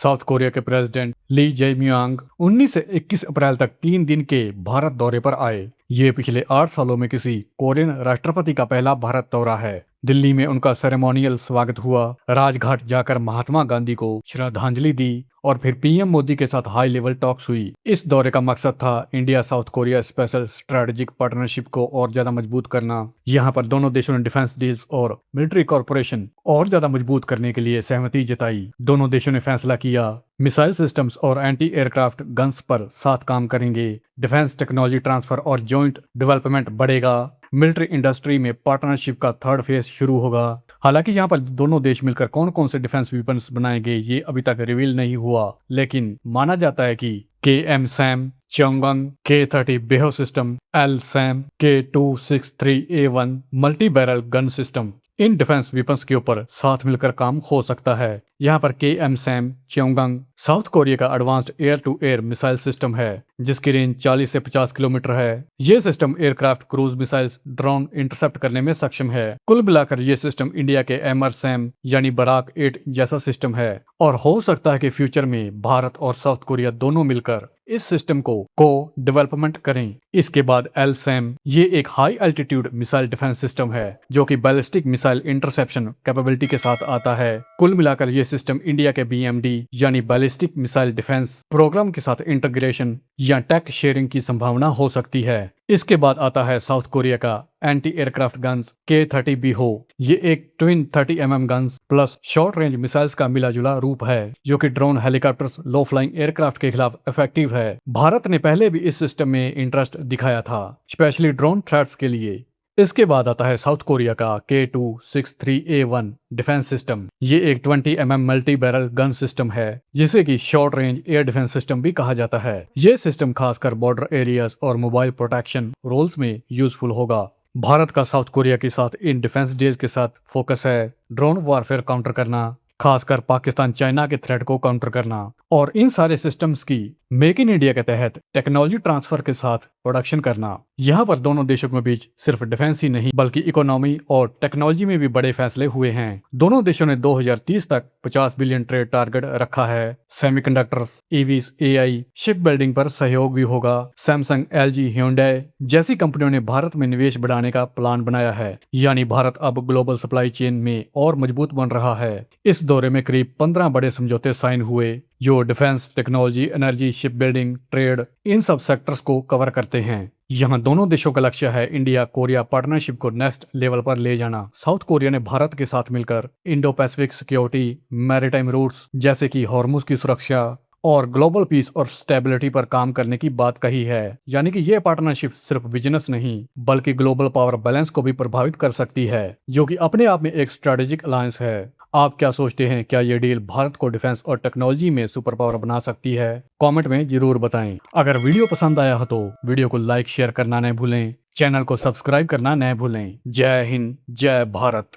South Korea के president ली जेम्यांग 19 से 21 अप्रैल तक 3 दिन के भारत दौरे पर आए। ये पिछले 8 सालों में किसी कोरियन राष्ट्रपति का पहला भारत दौरा है। दिल्ली में उनका सेरेमोनियल स्वागत हुआ, राजघाट जाकर महात्मा गांधी को श्रद्धांजलि दी और फिर पीएम मोदी के साथ हाई लेवल टॉक्स हुई। इस दौरे का मकसद था India south Korea special strategic partnership को और ज्यादा मजबूत करना। यहाँ पर दोनों देशों ने डिफेंस डील्स और मिलिट्री कॉर्पोरेशन और ज्यादा मजबूत करने के लिए सहमति जताई। दोनों देशों ने फैसला किया मिसाइल सिस्टम्स और एंटी एयरक्राफ्ट गन्स पर साथ काम करेंगे। डिफेंस टेक्नोलॉजी ट्रांसफर और जॉइंट डेवलपमेंट बढ़ेगा। मिलिट्री इंडस्ट्री में पार्टनरशिप का थर्ड फेज शुरू होगा। हालांकि यहाँ पर दोनों देश मिलकर कौन कौन से डिफेंस वेपन्स बनाएंगे ये अभी तक रिवील नहीं हुआ, लेकिन माना जाता है कि KM-SAM चोंगंग K-30 बेहो system, L-SAM K263A1 multi barrel gun system, इन डिफेंस वेपन्स के ऊपर साथ मिलकर काम हो सकता है। यहाँ पर KM-SAM चोंगंग साउथ कोरिया का advanced air to air missile system है जिसकी रेंज 40 से 50 किलोमीटर है। ये system aircraft, cruise missiles, drone intercept करने में सक्षम है। कुल मिलाकर ये सिस्टम इंडिया के MR-SAM यानी बराक 8 जैसा सिस्टम है और हो सकता है कि फ्यूचर में भारत और साउथ कोरिया दोनों मिलकर इस सिस्टम को डेवलपमेंट करें। इसके बाद L-SAM ये एक high altitude missile defence system है जो कि बैलिस्टिक मिसाइल इंटरसेप्शन कैपेबिलिटी के साथ आता है। कुल मिलाकर ये सिस्टम इंडिया के BMD यानी बैलिस्टिक मिसाइल डिफेंस प्रोग्राम के साथ इंटीग्रेशन या टेक शेयरिंग की संभावना हो सकती है। इसके बाद आता है साउथ कोरिया का एंटी एयरक्राफ्ट गन्स K-30 बेहो। ये एक twin 30mm guns plus short range missiles का मिलाजुला रूप है जो कि ड्रोन, हेलीकॉप्टर्स, लो फ्लाइंग एयरक्राफ्ट के खिलाफ इफेक्टिव है। भारत ने पहले भी इस सिस्टम में इंटरेस्ट दिखाया था, स्पेशली ड्रोन थ्रेट्स के लिए। इसके बाद आता है साउथ कोरिया का K263A1 डिफेंस सिस्टम। ये एक 20mm multi barrel gun system है जिसे कि short range air defence system भी कहा जाता है। ये सिस्टम खासकर बॉर्डर एरियाज और मोबाइल प्रोटेक्शन रोल्स में यूजफुल होगा। भारत का साउथ कोरिया के साथ इन डिफेंस डील्स के साथ फोकस है ड्रोन वॉरफेयर काउंटर करना, खासकर पाकिस्तान चाइना के थ्रेट को काउंटर करना, और इन सारे सिस्टम्स की मेक इन इंडिया के तहत टेक्नोलॉजी ट्रांसफर के साथ प्रोडक्शन करना। यहाँ पर दोनों देशों के बीच सिर्फ डिफेंस ही नहीं बल्कि इकोनॉमी और टेक्नोलॉजी में भी बड़े फैसले हुए हैं। दोनों देशों ने 2030 तक 50 बिलियन ट्रेड टारगेट रखा है। Semiconductors, EVs, AI, ship building पर सहयोग भी होगा। सैमसंग, LG, Hyundai जैसी कंपनियों ने भारत में निवेश बढ़ाने का प्लान बनाया है, यानी भारत अब ग्लोबल सप्लाई चेन में और मजबूत बन रहा है। इस दौरे में करीब 15 बड़े समझौते साइन हुए जो defence, technology, energy, ship building, trade, इन सब सेक्टर्स को कवर करते हैं। यहाँ दोनों देशों का लक्ष्य है इंडिया कोरिया पार्टनरशिप को नेक्स्ट लेवल पर ले जाना। साउथ कोरिया ने भारत के साथ मिलकर Indo Pacific security, maritime routes जैसे कि हॉर्मुज की सुरक्षा और ग्लोबल पीस और स्टेबिलिटी पर काम करने की बात कही है। यानी कि ये पार्टनरशिप सिर्फ बिजनेस नहीं बल्कि ग्लोबल पावर बैलेंस को भी प्रभावित कर सकती है, जो कि अपने आप में एक स्ट्रेटेजिक अलायंस है। आप क्या सोचते हैं, क्या ये डील भारत को डिफेंस और टेक्नोलॉजी में सुपर पावर बना सकती है? कमेंट में जरूर बताएं। अगर वीडियो पसंद आया हो तो वीडियो को लाइक शेयर करना न भूलें, चैनल को सब्सक्राइब करना न भूलें। जय हिंद, जय भारत।